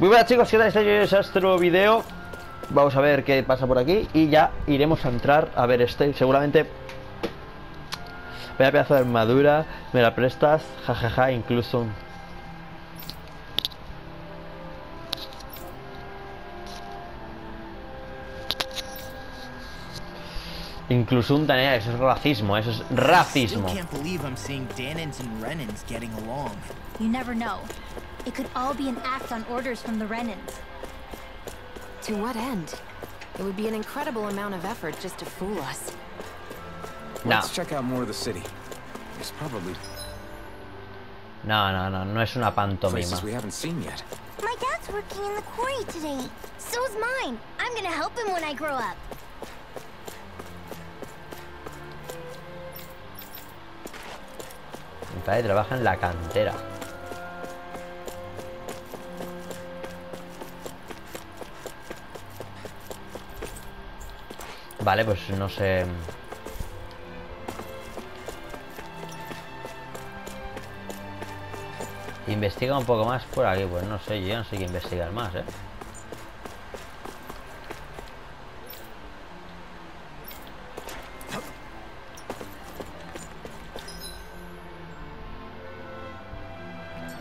Muy buenas chicos, ¿qué tal estáis? Este nuevo video. Vamos a ver qué pasa por aquí y ya iremos a entrar. A ver, seguramente. Vaya pedazo de armadura. Me la prestas, jajaja, incluso. Incluso un danés, eso es racismo, eso es racismo. You never know. It could all be an act on orders from the Renans. To what end? It would be an incredible amount of effort just to fool us. No. Let's check out more of the city. There's probably no es una pantomima. places we haven't seen yet. My dad's working in the quarry today. So's mine. I'm gonna help him when I grow up. Mi padre trabaja en la cantera. Vale, pues no sé. Investiga un poco más por aquí. Pues no sé, yo no sé qué investigar más, ¿eh?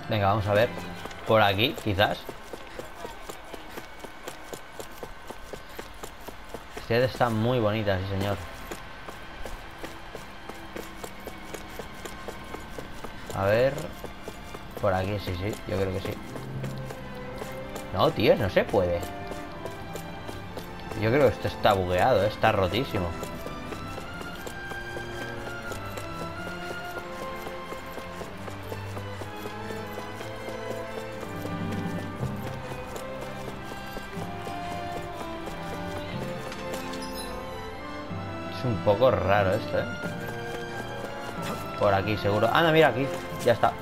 Venga, vamos a ver. Por aquí, quizás. La ciudad está muy bonita, sí señor. A ver. Por aquí, sí, yo creo que sí. No, tío, no se puede. Yo creo que esto está bugueado, está rotísimo. Es un poco raro esto, ¿eh? Por aquí seguro. Ah, no, mira aquí. Ya está.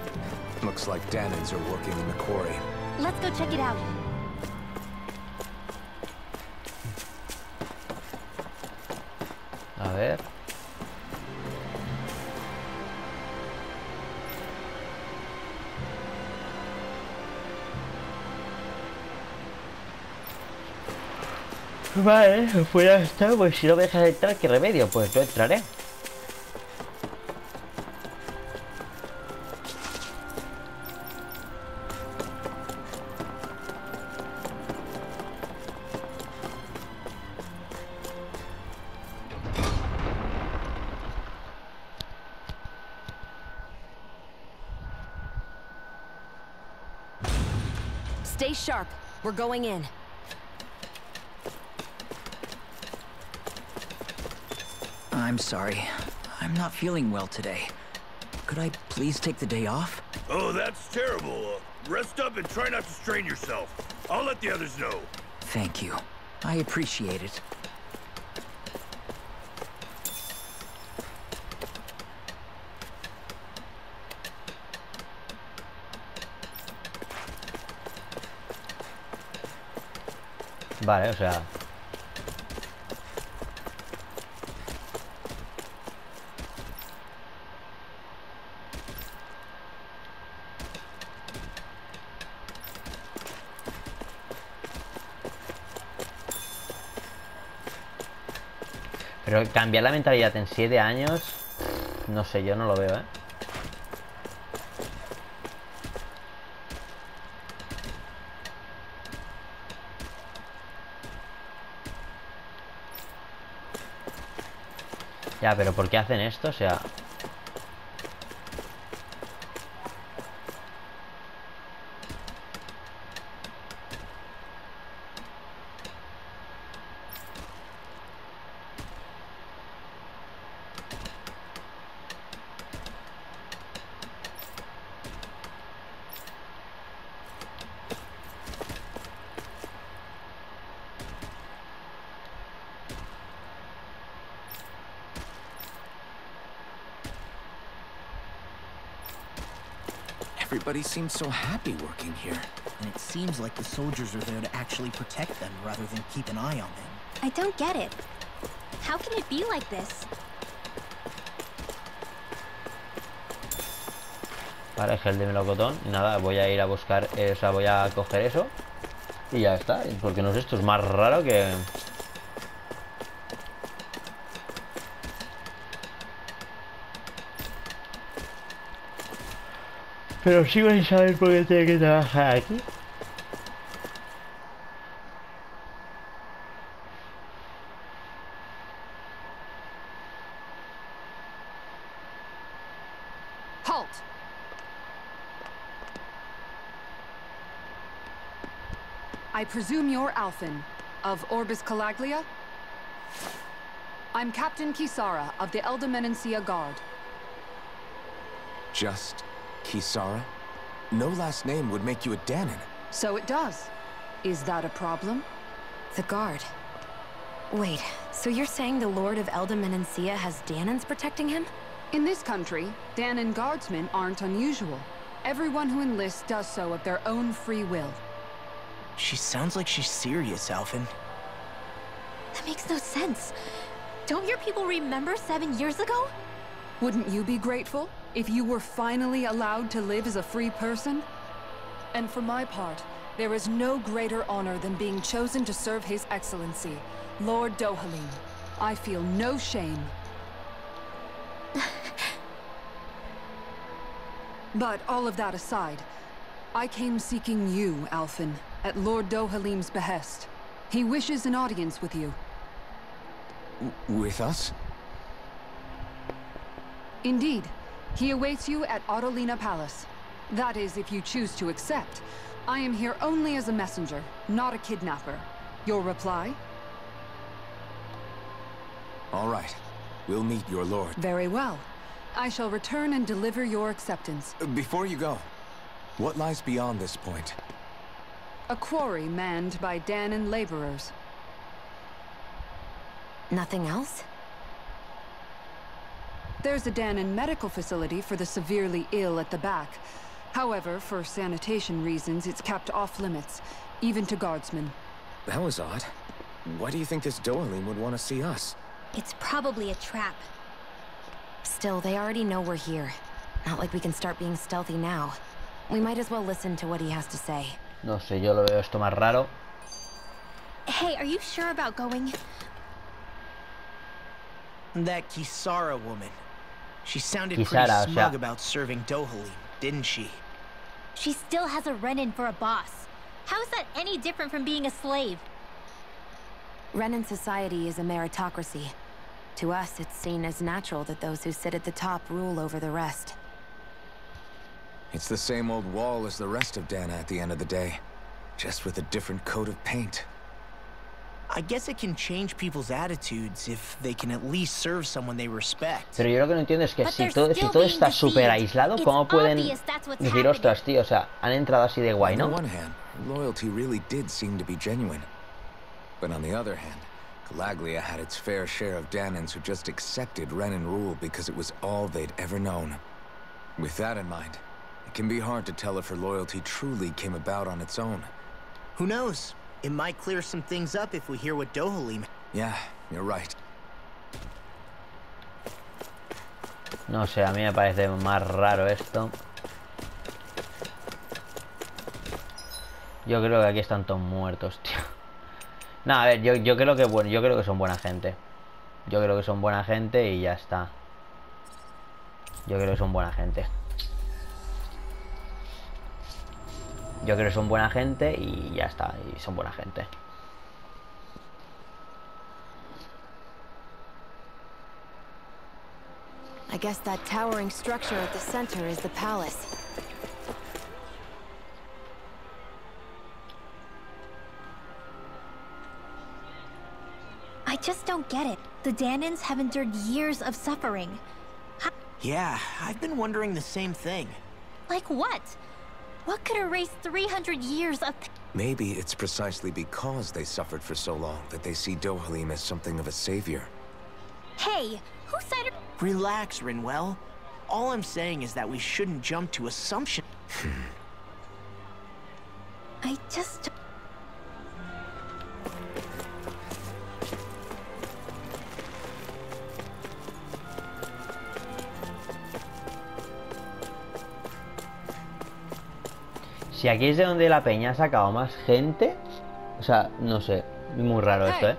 Looks like Danans are working in the quarry. Let's go check it out. A ver. Vale, pues ya está. Pues si no me dejas entrar, ¿qué remedio? Pues yo entraré. Stay sharp. We're going in. I'm sorry. I'm not feeling well today. Could I please take the day off? Oh, that's terrible. Rest up and try not to strain yourself. I'll let the others know. Thank you. I appreciate it. Vale, o sea. Pero cambiar la mentalidad en 7 años, no sé, yo no lo veo, ¿eh? Ya, pero ¿por qué hacen esto? O sea... Everybody seems so happy working here. And it seems like the soldiers are there to actually protect them rather than keep an eye on them. I don't get it. How can it be like this? Vale, gel de melocotón. Y nada, voy a ir a buscar, o sea, voy a coger eso. Y ya está, porque no sé, esto es más raro que... Pero sigo sin saber por qué tiene que trabajar aquí. Halt! I presume you're Alphen, of Orbis Calaglia? I'm Captain Kisara of the Eldermenencia Guard. Just Kisara? No last name would make you a Danon. So it does. Is that a problem? The guard. Wait, so you're saying the Lord of Eldermenencia has Danons protecting him? In this country, Danon guardsmen aren't unusual. Everyone who enlists does so of their own free will. She sounds like she's serious, Alphen. That makes no sense. Don't your people remember 7 years ago? Wouldn't you be grateful if you were finally allowed to live as a free person? And for my part, there is no greater honor than being chosen to serve His Excellency, Lord Dohalim. I feel no shame. But all of that aside, I came seeking you, Alphen, at Lord Dohalim's behest. He wishes an audience with you. With us? Indeed. He awaits you at Autolina Palace. That is, if you choose to accept. I am here only as a messenger, not a kidnapper. Your reply? All right. We'll meet your lord. Very well. I shall return and deliver your acceptance. Before you go, what lies beyond this point? A quarry manned by Danon laborers. Nothing else? There's a Danon medical facility for the severely ill at the back. However, for sanitation reasons, it's kept off limits, even to guardsmen. That was odd. Why do you think this Dohalim would want to see us? It's probably a trap. Still, they already know we're here. Not like we can start being stealthy now. We might as well listen to what he has to say. No sé, yo lo veo esto más raro. Hey, are you sure about going? That Kisara woman. She sounded Kisara, pretty smug o sea... about serving Dohalim, didn't she? She still has a run-in for a boss. How is that any different from being a slave? Renan society is a meritocracy. To us, it's seen as natural that those who sit at the top rule over the rest. It's the same old wall as the rest of Dana at the end of the day. Just with a different coat of paint. I guess it can change people's attitudes if they can at least serve someone they respect. Pero yo lo que no entiendo es que si todo está súper aislado, ¿cómo pueden decir, ostras, tío? O sea, han entrado así de guay, ¿no? On the one hand, loyalty really did seem to be genuine. But on the other hand, Calaglia had its fair share of Danons who just accepted Renan rule because it was all they'd ever known. With that in mind, it can be hard to tell if her loyalty truly came about on its own. Who knows? It might clear some things up if we hear what Dohalim... Yeah, you're right. No sé, a mí me parece más raro esto. Yo creo que aquí están todos muertos, tío. No, a ver, yo creo que bueno, yo creo que son buena gente. Yo creo que son buena gente y ya está. Yo creo que son buena gente. Yo creo que son buena gente y ya está. Y son buena gente. I guess that towering structure at the center is the palace. I just don't get it. The Danons have endured years of suffering. Yeah, I've been wondering the same thing. Like what? What could erase 300 years of... Maybe it's precisely because they suffered for so long that they see Dohalim as something of a savior. Hey, who said... Relax, Rinwell. All I'm saying is that we shouldn't jump to assumption. I just... Si Si aquí es de donde la peña ha sacado más gente. O sea, no sé. Muy raro esto, ¿eh?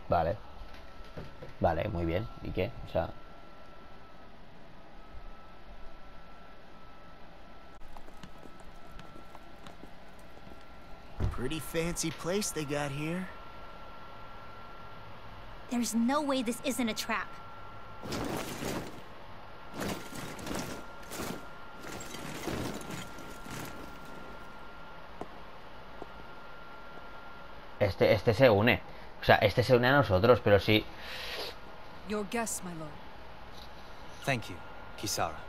Vale. Vale, muy bien. ¿Y qué? O sea... Pretty fancy place they got here. There's no way this isn't a trap. Este se une. O sea, este se une a nosotros, pero sí. Your guests, my lord. Thank you, Kisara.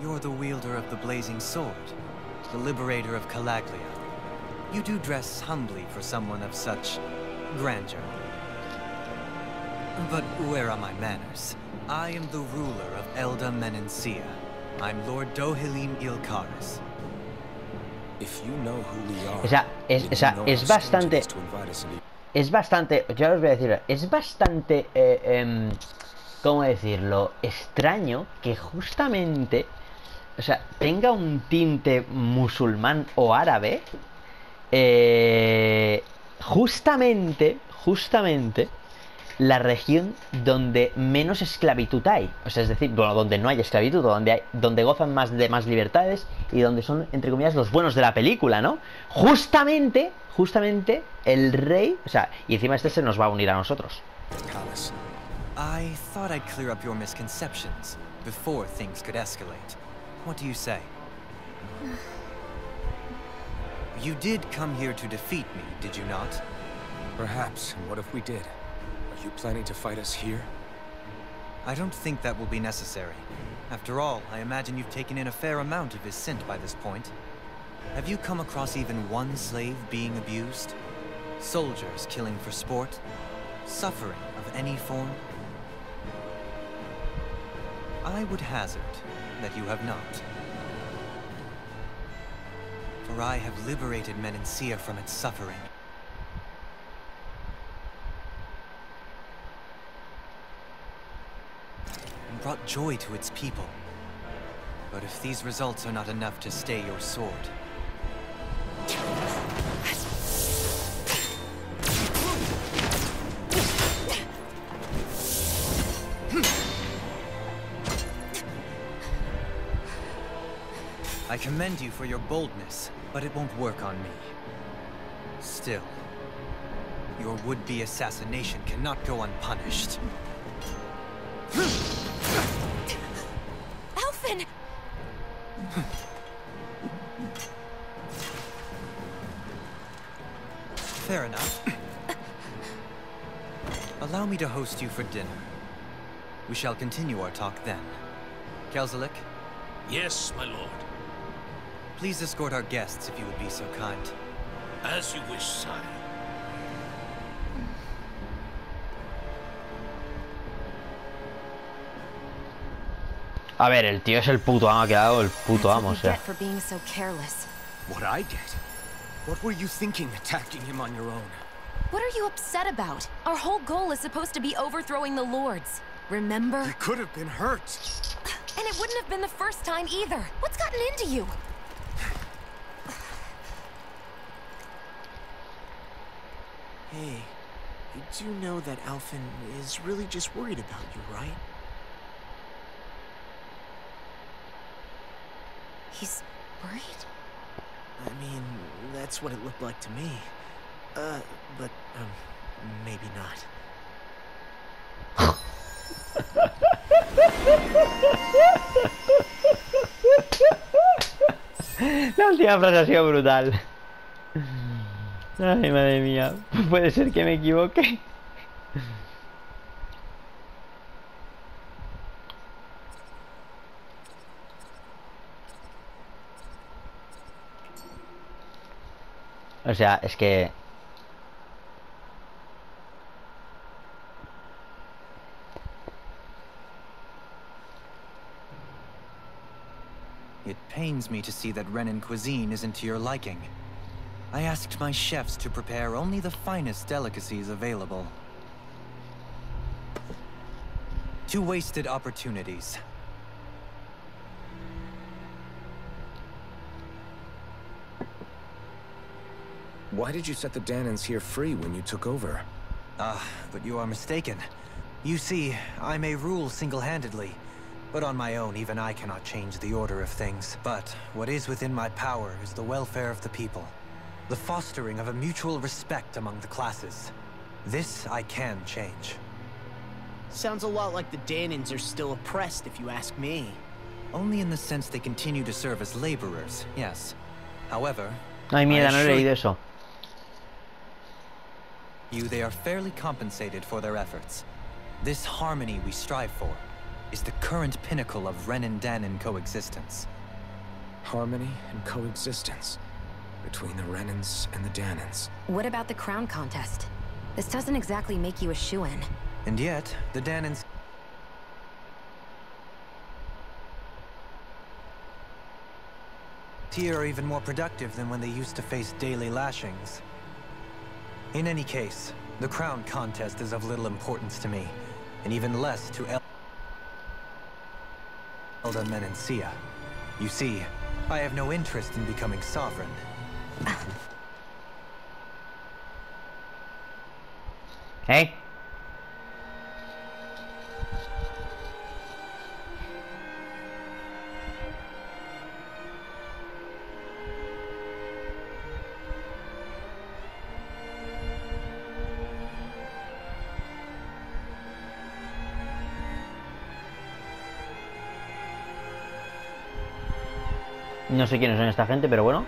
You're the wielder of the blazing sword, the liberator of Calaglia. You do dress humbly for someone of such grandeur. But where are my manners? I am the ruler of Elda Menencia. I'm Lord Dohilim Ilkaris. If you know who we are, O sea, es bastante... Es bastante... Yo os voy a decir... Es bastante... ¿cómo decirlo? Extraño que justamente... O sea, tenga un tinte musulmán o árabe... justamente la región donde menos esclavitud hay, o sea, es decir, bueno, donde no hay esclavitud, donde gozan más de más libertades y donde son, entre comillas, los buenos de la película, ¿no? Justamente el rey, o sea, y encima este se nos va a unir a nosotros. I thought I'd clear up your misconceptions before things could escalate. What do you say? You did come here to defeat me, did you not? Perhaps, and what if we did? Are you planning to fight us here? I don't think that will be necessary. After all, I imagine you've taken in a fair amount of Viscint by this point. Have you come across even one slave being abused? Soldiers killing for sport? Suffering of any form? I would hazard that you have not. For I have liberated Menencia from its suffering. And brought joy to its people. But if these results are not enough to stay your sword... I commend you for your boldness, but it won't work on me. Still, your would-be assassination cannot go unpunished. Alphen! Fair enough. Allow me to host you for dinner. We shall continue our talk then. Kelzelik? Yes, my lord. Please escort our guests if you would be so kind. As you wish, sire. A ver, el tío es el puto amo, ha quedado el puto amo, o sea. What I get? What were you thinking attacking him on your own? What are you upset about? Our whole goal is supposed to be overthrowing the lords. Remember? You could have been hurt. And it wouldn't have been the first time either. What's gotten into you? Hey, you do know that Alphen is really just worried about you, right? He's worried? I mean, that's what it looked like to me. But, maybe not. La última frase ha sido brutal. Ay, madre mía. Puede ser que me equivoque. O sea, es que... It pains me to see that Renin cuisine isn't to your liking. I asked my chefs to prepare only the finest delicacies available. 2 wasted opportunities. Why did you set the Danans here free when you took over? But you are mistaken. You see, I may rule single-handedly, but on my own, even I cannot change the order of things. But what is within my power is the welfare of the people. The fostering of a mutual respect among the classes. This I can change. Sounds a lot like the Danans are still oppressed, if you ask me. Only in the sense they continue to serve as laborers, yes. However, Ay, mierda, no he leído eso. They are fairly compensated for their efforts. This harmony we strive for is the current pinnacle of Renin-Danan coexistence. Harmony and coexistence between the Renins and the Danans. What about the crown contest? This doesn't exactly make you a shoo-in. And yet, the Danans here are even more productive than when they used to face daily lashings. In any case, the crown contest is of little importance to me, and even less to Elda Menencia. You see, I have no interest in becoming sovereign. Hey. No sé quiénes son esta gente, pero bueno.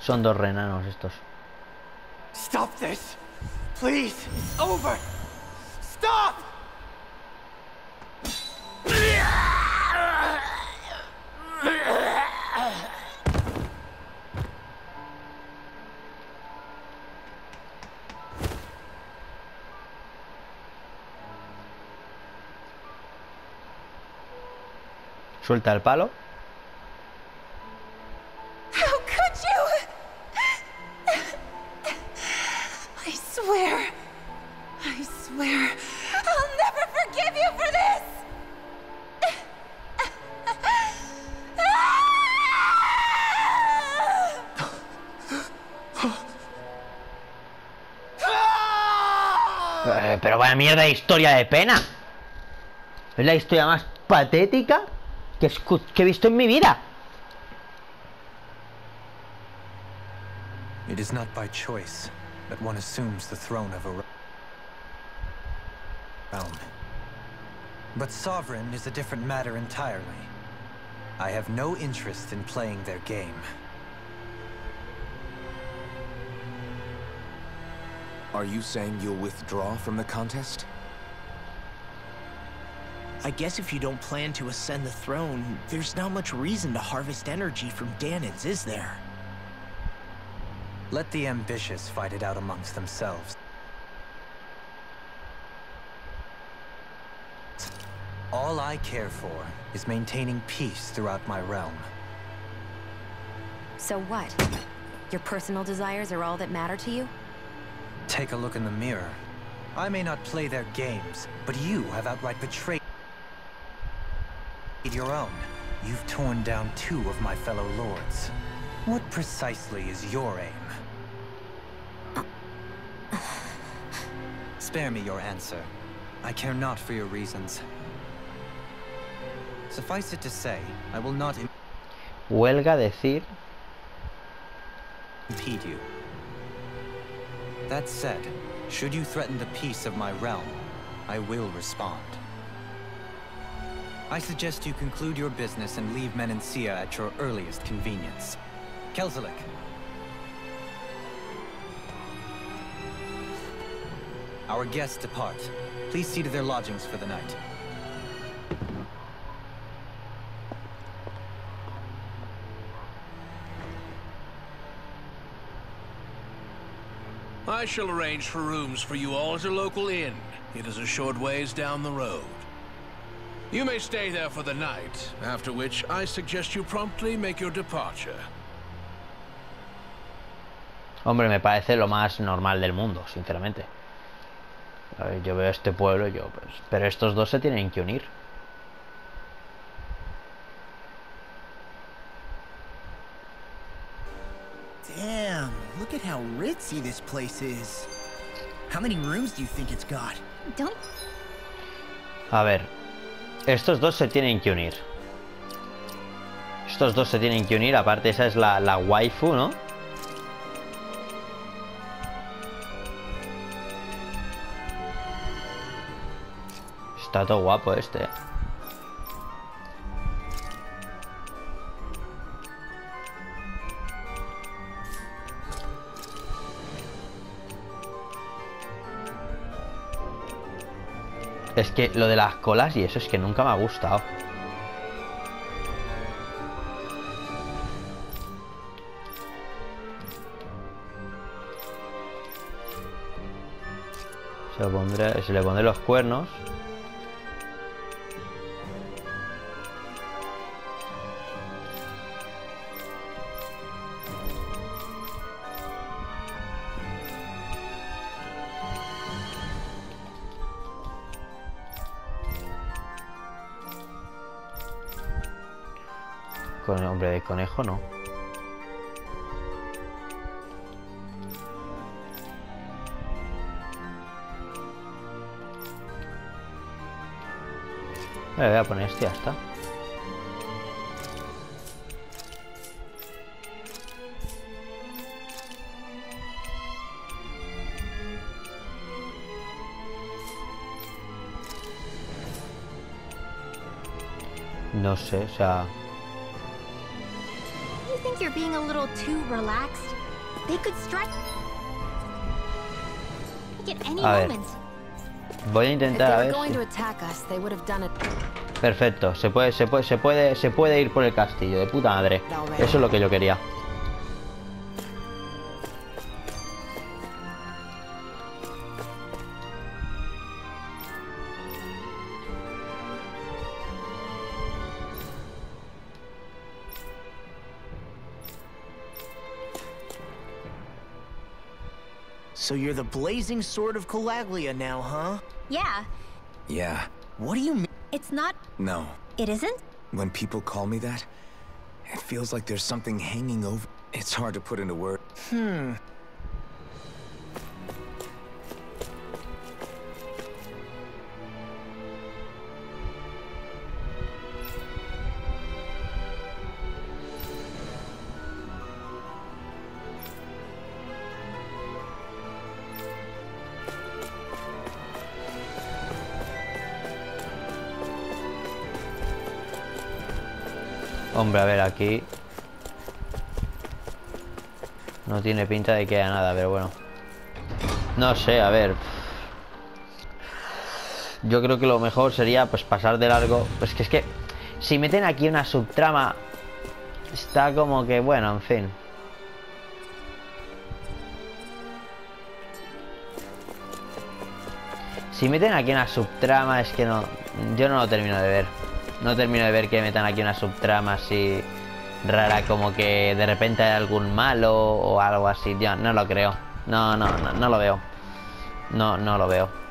Son 2 renanos estos. Stop this! Please! Over! Stop! Suelta el palo. How could you? I swear, I'll never forgive you for this! Pero vaya mierda de historia de pena. Es la historia más patética que he visto en mi vida. It is not by choice that one assumes the throne of a realm. But sovereign is a different matter entirely. I have no interest in playing their game. Are you saying you'll withdraw from the contest? I guess if you don't plan to ascend the throne, there's not much reason to harvest energy from Danans, is there? Let the ambitious fight it out amongst themselves. All I care for is maintaining peace throughout my realm. So what? Your personal desires are all that matter to you? Take a look in the mirror. I may not play their games, but you have outright betrayed your own. You've torn down 2 of my fellow lords. What precisely is your aim? Spare me your answer. I care not for your reasons. Suffice it to say, I will not Huelga decir. impede you. That said, should you threaten the peace of my realm, I will respond. I suggest you conclude your business and leave Menancia at your earliest convenience. Kelzelik. Our guests depart. Please see to their lodgings for the night. I shall arrange for rooms for you all at a local inn. It is a short ways down the road. You may stay there for the night, after which I suggest you promptly make your departure. Hombre, me parece lo más normal del mundo, sinceramente. A ver, yo veo este pueblo, pues... Pero estos dos se tienen que unir. Damn, look at how ritzy this place is. How many rooms do you think it's got? Don't... A ver, estos dos se tienen que unir. Estos dos se tienen que unir, aparte esa es la waifu, ¿no? Está todo guapo este. Es que lo de las colas y eso es que nunca me ha gustado. Se le pondré los cuernos. Con el hombre de conejo no. Le voy a poner este, ya está. No sé, o sea... You think you're being a little too relaxed? They could strike... Like at any A ver. moment. Voy a intentar a ver Perfecto, se puede ir por el castillo, de puta madre. Eso es lo que yo quería. So you're the blazing sword of Calaglia now, huh? Yeah. Yeah. What do you mean? It's not... No. It isn't? When people call me that, it feels like there's something hanging over. It's hard to put into words. Hombre, a ver, aquí no tiene pinta de que haya nada, pero bueno. No sé, a ver. Yo creo que lo mejor sería pues pasar de largo. Pues que es que si meten aquí una subtrama, está como que, bueno, en fin. Si meten aquí una subtrama, es que no... Yo no lo termino de ver. No termino de ver que metan aquí una subtrama así rara, como que de repente hay algún malo o algo así. Yo no lo creo. No lo veo. No lo veo.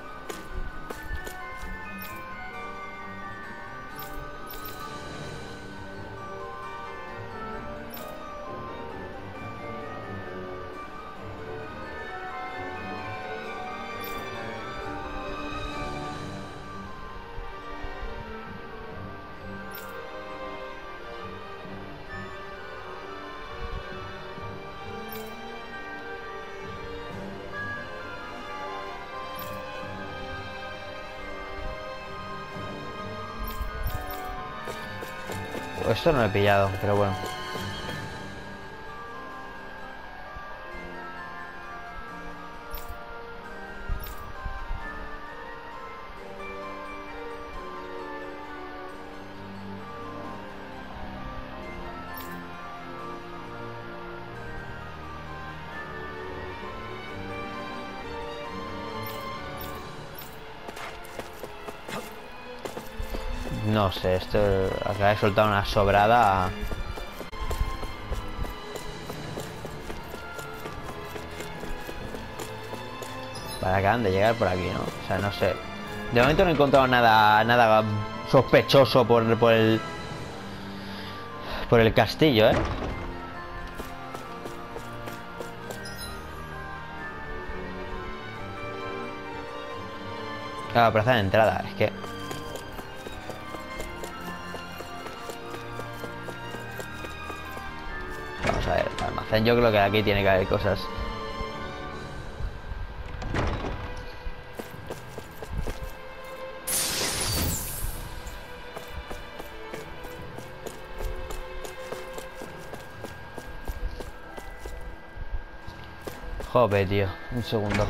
Esto no lo he pillado, pero bueno. No sé, esto acaba de soltar una sobrada. Para acaban de llegar por aquí, ¿no? O sea, no sé. De momento no he encontrado nada sospechoso por el castillo, ¿eh? Claro, plaza de entrada, es que... Vamos a ver, el almacén, yo creo que aquí tiene que haber cosas. Joder, tío, un segundo.